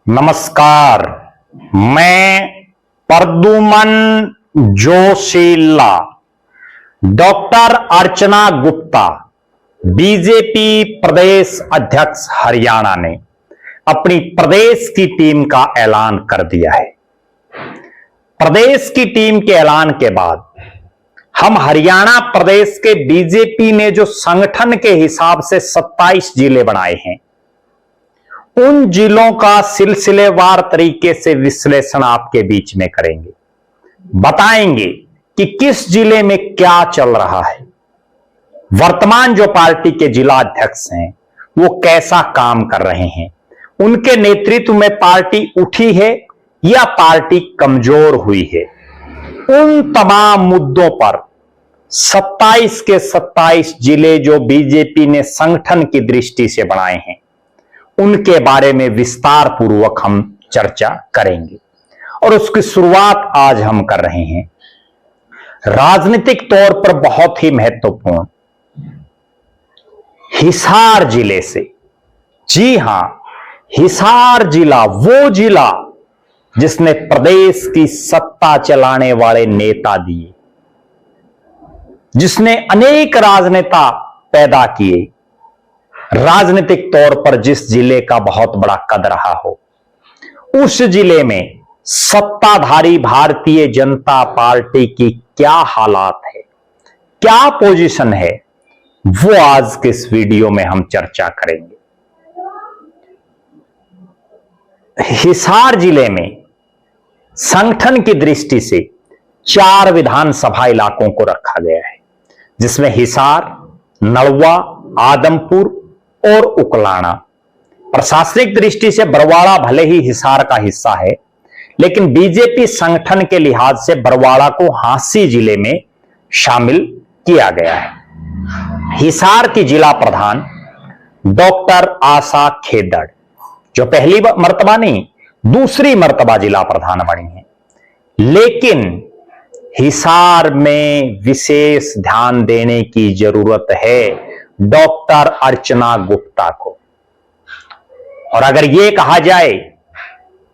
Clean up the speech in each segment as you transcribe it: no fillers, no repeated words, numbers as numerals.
नमस्कार, मैं प्रद्युमन जोशीला, डॉक्टर अर्चना गुप्ता, बीजेपी प्रदेश अध्यक्ष हरियाणा ने अपनी प्रदेश की टीम का ऐलान कर दिया है। प्रदेश की टीम के ऐलान के बाद हम हरियाणा प्रदेश के बीजेपी ने जो संगठन के हिसाब से 27 जिले बनाए हैं, उन जिलों का सिलसिलेवार तरीके से विश्लेषण आपके बीच में करेंगे। बताएंगे कि किस जिले में क्या चल रहा है, वर्तमान जो पार्टी के जिला अध्यक्ष हैं वो कैसा काम कर रहे हैं, उनके नेतृत्व में पार्टी उठी है या पार्टी कमजोर हुई है। उन तमाम मुद्दों पर 27 के 27 जिले जो बीजेपी ने संगठन की दृष्टि से बनाए हैं, उनके बारे में विस्तार पूर्वक हम चर्चा करेंगे। और उसकी शुरुआत आज हम कर रहे हैं राजनीतिक तौर पर बहुत ही महत्वपूर्ण हिसार जिले से। जी हां, हिसार जिला, वो जिला जिसने प्रदेश की सत्ता चलाने वाले नेता दिए, जिसने अनेक राजनेता पैदा किए, राजनीतिक तौर पर जिस जिले का बहुत बड़ा कद रहा हो, उस जिले में सत्ताधारी भारतीय जनता पार्टी की क्या हालात है, क्या पोजीशन है, वो आज के इस वीडियो में हम चर्चा करेंगे। हिसार जिले में संगठन की दृष्टि से 4 विधानसभा इलाकों को रखा गया है, जिसमें हिसार, नलवा, आदमपुर और उकलाना। प्रशासनिक दृष्टि से बरवाड़ा भले ही हिसार का हिस्सा है, लेकिन बीजेपी संगठन के लिहाज से बरवाड़ा को हांसी जिले में शामिल किया गया है। हिसार की जिला प्रधान डॉक्टर आशा खेदड़, जो पहली मर्तबा नहीं, दूसरी मर्तबा जिला प्रधान बनी है। लेकिन हिसार में विशेष ध्यान देने की जरूरत है डॉक्टर अर्चना गुप्ता को। और अगर यह कहा जाए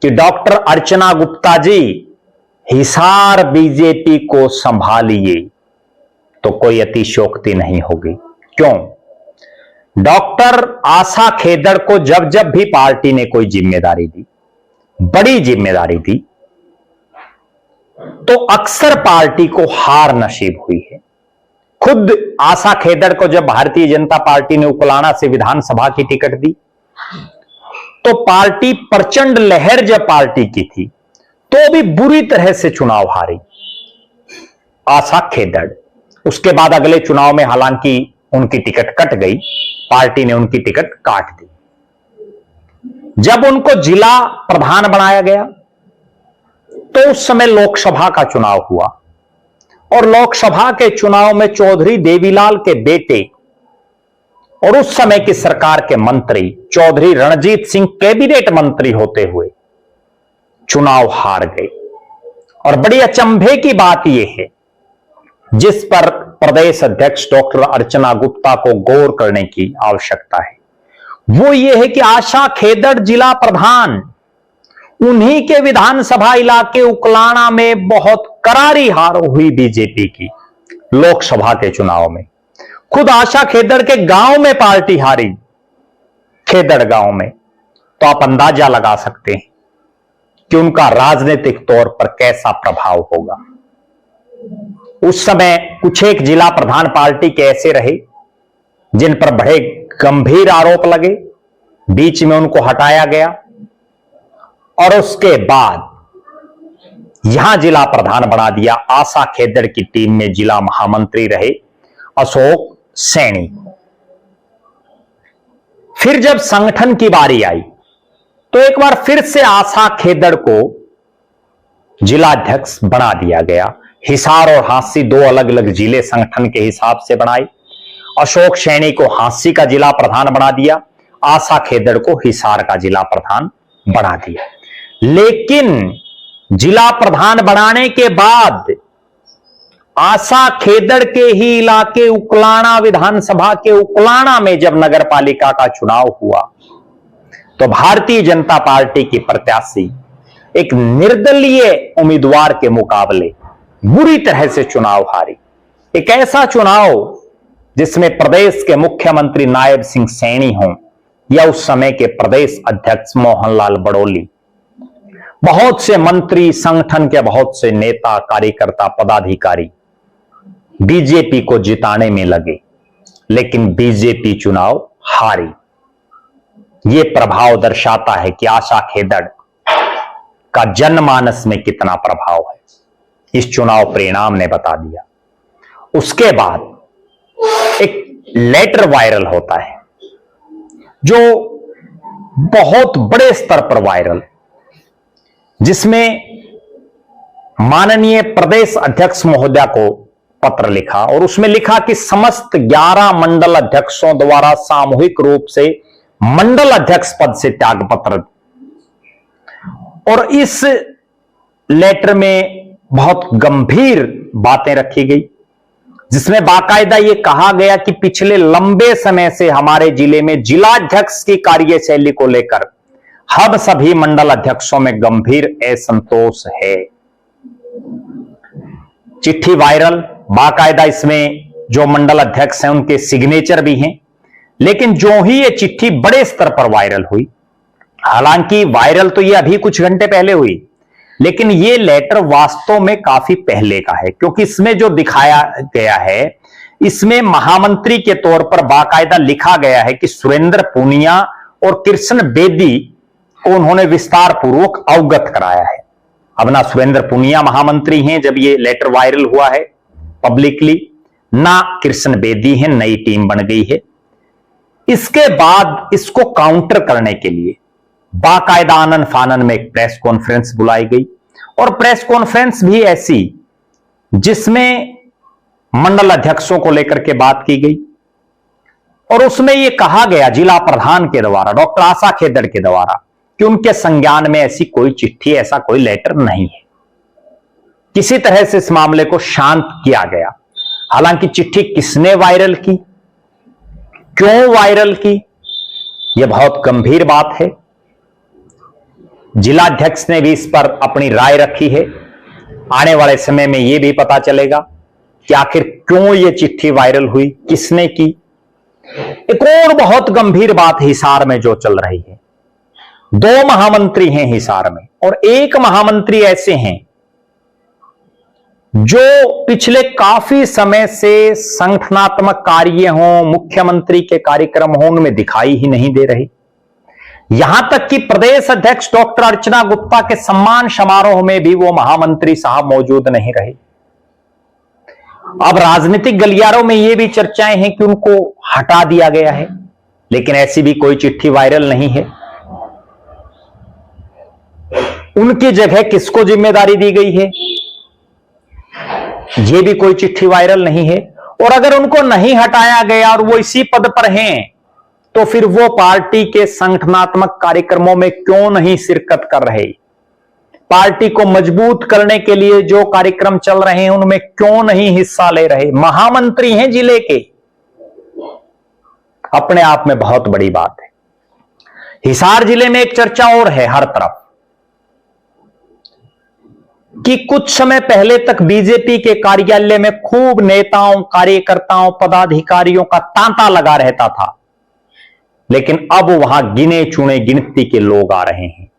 कि डॉक्टर अर्चना गुप्ता जी हिसार बीजेपी को संभालिए, तो कोई अतिशयोक्ति नहीं होगी। क्यों? डॉक्टर आशा खेदड़ को जब जब भी पार्टी ने कोई जिम्मेदारी दी, बड़ी जिम्मेदारी दी, तो अक्सर पार्टी को हार नसीब हुई है। खुद आशा खेदड़ को जब भारतीय जनता पार्टी ने उकलाना से विधानसभा की टिकट दी, तो पार्टी प्रचंड लहर जब पार्टी की थी, तो भी बुरी तरह से चुनाव हारी आशा खेदड़। उसके बाद अगले चुनाव में हालांकि उनकी टिकट कट गई, पार्टी ने उनकी टिकट काट दी। जब उनको जिला प्रधान बनाया गया, तो उस समय लोकसभा का चुनाव हुआ, और लोकसभा के चुनाव में चौधरी देवीलाल के बेटे और उस समय की सरकार के मंत्री चौधरी रणजीत सिंह कैबिनेट मंत्री होते हुए चुनाव हार गए। और बड़ी अचंभे की बात यह है, जिस पर प्रदेश अध्यक्ष डॉक्टर अर्चना गुप्ता को गौर करने की आवश्यकता है, वो ये है कि आशा खेदड़ जिला प्रधान, उन्हीं के विधानसभा इलाके उकलाना में बहुत करारी हार हुई बीजेपी की लोकसभा के चुनाव में। खुद आशा खेदड़ के गांव में पार्टी हारी, खेदड़ गांव में। तो आप अंदाजा लगा सकते हैं कि उनका राजनीतिक तौर पर कैसा प्रभाव होगा। उस समय कुछ एक जिला प्रधान पार्टी के ऐसे रहे जिन पर बड़े गंभीर आरोप लगे, बीच में उनको हटाया गया, और उसके बाद यहां जिला प्रधान बना दिया आशा खेदड़ की टीम में जिला महामंत्री रहे अशोक सैनी। फिर जब संगठन की बारी आई, तो एक बार फिर से आशा खेदड़ को जिलाध्यक्ष बना दिया गया। हिसार और हांसी 2 अलग अलग जिले संगठन के हिसाब से बनाए। अशोक सैनी को हांसी का जिला प्रधान बना दिया, आशा खेदड़ को हिसार का जिला प्रधान बना दिया। लेकिन जिला प्रधान बनाने के बाद आशा खेदड़ के ही इलाके उकलाना विधानसभा के उकलाना में जब नगर पालिका का चुनाव हुआ, तो भारतीय जनता पार्टी की प्रत्याशी एक निर्दलीय उम्मीदवार के मुकाबले बुरी तरह से चुनाव हारी। एक ऐसा चुनाव जिसमें प्रदेश के मुख्यमंत्री नायब सिंह सैनी हों या उस समय के प्रदेश अध्यक्ष मोहनलाल बड़ौली, बहुत से मंत्री, संगठन के बहुत से नेता, कार्यकर्ता, पदाधिकारी बीजेपी को जिताने में लगे, लेकिन बीजेपी चुनाव हारी। यह प्रभाव दर्शाता है कि आशा खेदड़ का जनमानस में कितना प्रभाव है, इस चुनाव परिणाम ने बता दिया। उसके बाद एक लेटर वायरल होता है, जो बहुत बड़े स्तर पर वायरल, जिसमें माननीय प्रदेश अध्यक्ष महोदया को पत्र लिखा और उसमें लिखा कि समस्त 11 मंडल अध्यक्षों द्वारा सामूहिक रूप से मंडल अध्यक्ष पद से त्यागपत्र। और इस लेटर में बहुत गंभीर बातें रखी गई, जिसमें बाकायदा यह कहा गया कि पिछले लंबे समय से हमारे जिले में जिलाध्यक्ष की कार्यशैली को लेकर हम सभी मंडल अध्यक्षों में गंभीर असंतोष है। चिट्ठी वायरल, बाकायदा इसमें जो मंडल अध्यक्ष हैं उनके सिग्नेचर भी हैं। लेकिन जो ही ये चिट्ठी बड़े स्तर पर वायरल हुई, हालांकि वायरल तो ये अभी कुछ घंटे पहले हुई, लेकिन ये लेटर वास्तव में काफी पहले का है, क्योंकि इसमें जो दिखाया गया है, इसमें महामंत्री के तौर पर बाकायदा लिखा गया है कि सुरेंद्र पूनिया और कृष्ण बेदी को उन्होंने विस्तार पूर्वक अवगत कराया है। अब ना सुरेंद्र पूनिया महामंत्री हैं जब ये लेटर वायरल हुआ है पब्लिकली, ना कृष्ण बेदी हैं, नई टीम बन गई है। इसके बाद इसको काउंटर करने के लिए बाकायदा आनन फानन में एक प्रेस कॉन्फ्रेंस बुलाई गई, और प्रेस कॉन्फ्रेंस भी ऐसी जिसमें मंडल अध्यक्षों को लेकर के बात की गई, और उसमें यह कहा गया जिला प्रधान के द्वारा, डॉक्टर आशा खेदड़ के द्वारा, कि उनके संज्ञान में ऐसी कोई चिट्ठी, ऐसा कोई लेटर नहीं है। किसी तरह से इस मामले को शांत किया गया। हालांकि चिट्ठी किसने वायरल की, क्यों वायरल की, यह बहुत गंभीर बात है। जिलाध्यक्ष ने भी इस पर अपनी राय रखी है। आने वाले समय में यह भी पता चलेगा कि आखिर क्यों यह चिट्ठी वायरल हुई, किसने की। एक और बहुत गंभीर बात हिसार में जो चल रही है, 2 महामंत्री हैं हिसार में, और एक महामंत्री ऐसे हैं जो पिछले काफी समय से संगठनात्मक कार्य हों, मुख्यमंत्री के कार्यक्रम हों, उनमें दिखाई ही नहीं दे रहे। यहां तक कि प्रदेश अध्यक्ष डॉक्टर अर्चना गुप्ता के सम्मान समारोह में भी वो महामंत्री साहब मौजूद नहीं रहे। अब राजनीतिक गलियारों में ये भी चर्चाएं हैं कि उनको हटा दिया गया है, लेकिन ऐसी भी कोई चिट्ठी वायरल नहीं है। उनकी जगह किसको जिम्मेदारी दी गई है, यह भी कोई चिट्ठी वायरल नहीं है। और अगर उनको नहीं हटाया गया और वो इसी पद पर हैं, तो फिर वो पार्टी के संगठनात्मक कार्यक्रमों में क्यों नहीं शिरकत कर रहे, पार्टी को मजबूत करने के लिए जो कार्यक्रम चल रहे हैं उनमें क्यों नहीं हिस्सा ले रहे। महामंत्री हैं जिले के, अपने आप में बहुत बड़ी बात है। हिसार जिले में एक चर्चा और है हर तरफ कि कुछ समय पहले तक बीजेपी के कार्यालय में खूब नेताओं, कार्यकर्ताओं, पदाधिकारियों का तांता लगा रहता था, लेकिन अब वहां गिने चुने गिनती के लोग आ रहे हैं।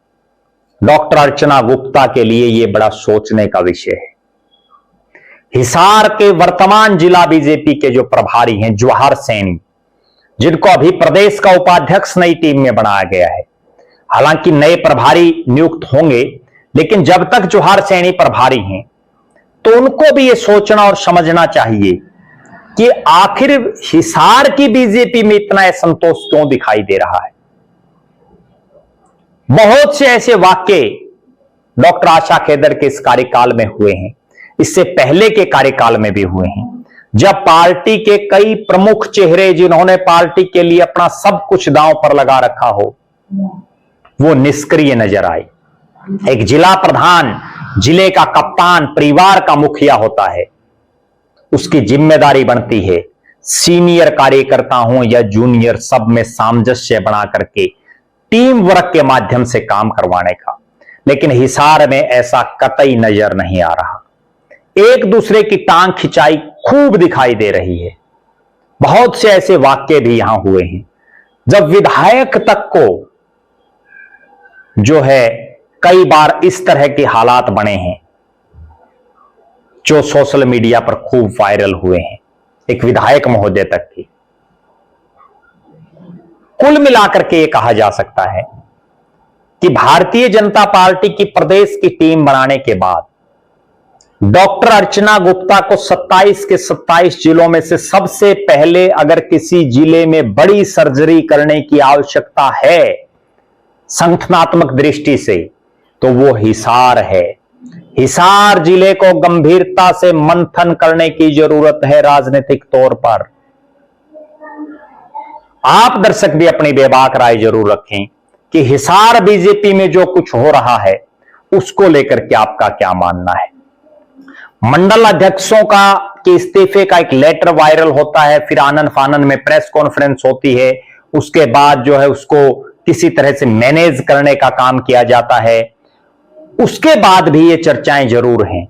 डॉक्टर अर्चना गुप्ता के लिए यह बड़ा सोचने का विषय है। हिसार के वर्तमान जिला बीजेपी के जो प्रभारी हैं जवाहर सैनी, जिनको अभी प्रदेश का उपाध्यक्ष नई टीम में बनाया गया है, हालांकि नए प्रभारी नियुक्त होंगे, लेकिन जब तक जवाहर सैनी प्रभारी हैं तो उनको भी यह सोचना और समझना चाहिए कि आखिर हिसार की बीजेपी में इतना असंतोष क्यों दिखाई दे रहा है। बहुत से ऐसे वाक्य डॉक्टर आशा खेदड़ के इस कार्यकाल में हुए हैं, इससे पहले के कार्यकाल में भी हुए हैं, जब पार्टी के कई प्रमुख चेहरे जिन्होंने पार्टी के लिए अपना सब कुछ दांव पर लगा रखा हो, वो निष्क्रिय नजर आए। एक जिला प्रधान, जिले का कप्तान, परिवार का मुखिया होता है, उसकी जिम्मेदारी बनती है सीनियर कार्यकर्ता हो या जूनियर, सब में सामंजस्य बना करके टीम वर्क के माध्यम से काम करवाने का, लेकिन हिसार में ऐसा कतई नजर नहीं आ रहा। एक दूसरे की टांग खिंचाई खूब दिखाई दे रही है। बहुत से ऐसे वाक्य भी यहां हुए हैं जब विधायक तक को जो है कई बार इस तरह के हालात बने हैं जो सोशल मीडिया पर खूब वायरल हुए हैं, एक विधायक महोदय तक की। कुल मिलाकर के यह कहा जा सकता है कि भारतीय जनता पार्टी की प्रदेश की टीम बनाने के बाद डॉक्टर अर्चना गुप्ता को 27 के 27 जिलों में से सबसे पहले अगर किसी जिले में बड़ी सर्जरी करने की आवश्यकता है संगठनात्मक दृष्टि से, तो वो हिसार है। हिसार जिले को गंभीरता से मंथन करने की जरूरत है राजनीतिक तौर पर। आप दर्शक भी अपनी बेबाक राय जरूर रखें कि हिसार बीजेपी में जो कुछ हो रहा है उसको लेकर के आपका क्या मानना है। मंडल अध्यक्षों का के इस्तीफे का एक लेटर वायरल होता है, फिर आनन फानन में प्रेस कॉन्फ्रेंस होती है, उसके बाद जो है उसको किसी तरह से मैनेज करने का काम किया जाता है। उसके बाद भी ये चर्चाएं जरूर हैं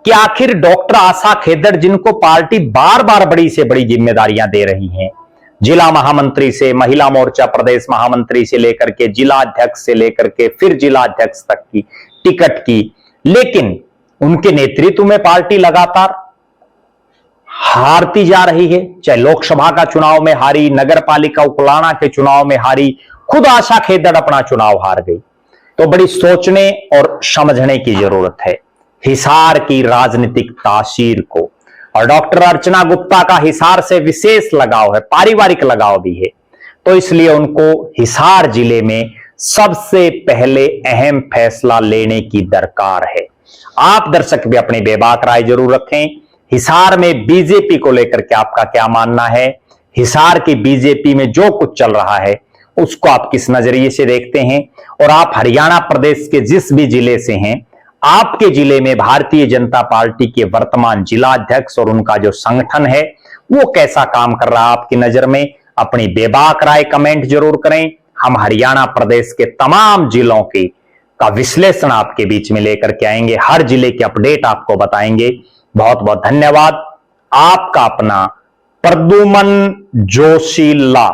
कि आखिर डॉक्टर आशा खेदड़, जिनको पार्टी बार बार बड़ी से बड़ी जिम्मेदारियां दे रही हैं, जिला महामंत्री से महिला मोर्चा प्रदेश महामंत्री से लेकर के जिला अध्यक्ष से लेकर के फिर जिला अध्यक्ष तक की टिकट की, लेकिन उनके नेतृत्व में पार्टी लगातार हारती जा रही है। चाहे लोकसभा का चुनाव में हारी, नगर पालिका उकलाना के चुनाव में हारी, खुद आशा खेदड़ अपना चुनाव हार गई। तो बड़ी सोचने और समझने की जरूरत है हिसार की राजनीतिक तासीर को। और डॉक्टर अर्चना गुप्ता का हिसार से विशेष लगाव है, पारिवारिक लगाव भी है, तो इसलिए उनको हिसार जिले में सबसे पहले अहम फैसला लेने की दरकार है। आप दर्शक भी अपनी बेबाक राय जरूर रखें। हिसार में बीजेपी को लेकर के आपका क्या मानना है? हिसार की बीजेपी में जो कुछ चल रहा है उसको आप किस नजरिए से देखते हैं? और आप हरियाणा प्रदेश के जिस भी जिले से हैं, आपके जिले में भारतीय जनता पार्टी के वर्तमान जिला अध्यक्ष और उनका जो संगठन है वो कैसा काम कर रहा है आपकी नजर में? अपनी बेबाक राय कमेंट जरूर करें। हम हरियाणा प्रदेश के तमाम जिलों की का विश्लेषण आपके बीच में लेकर के आएंगे, हर जिले के अपडेट आपको बताएंगे। बहुत बहुत धन्यवाद। आपका अपना प्रद्युमन जोशीला।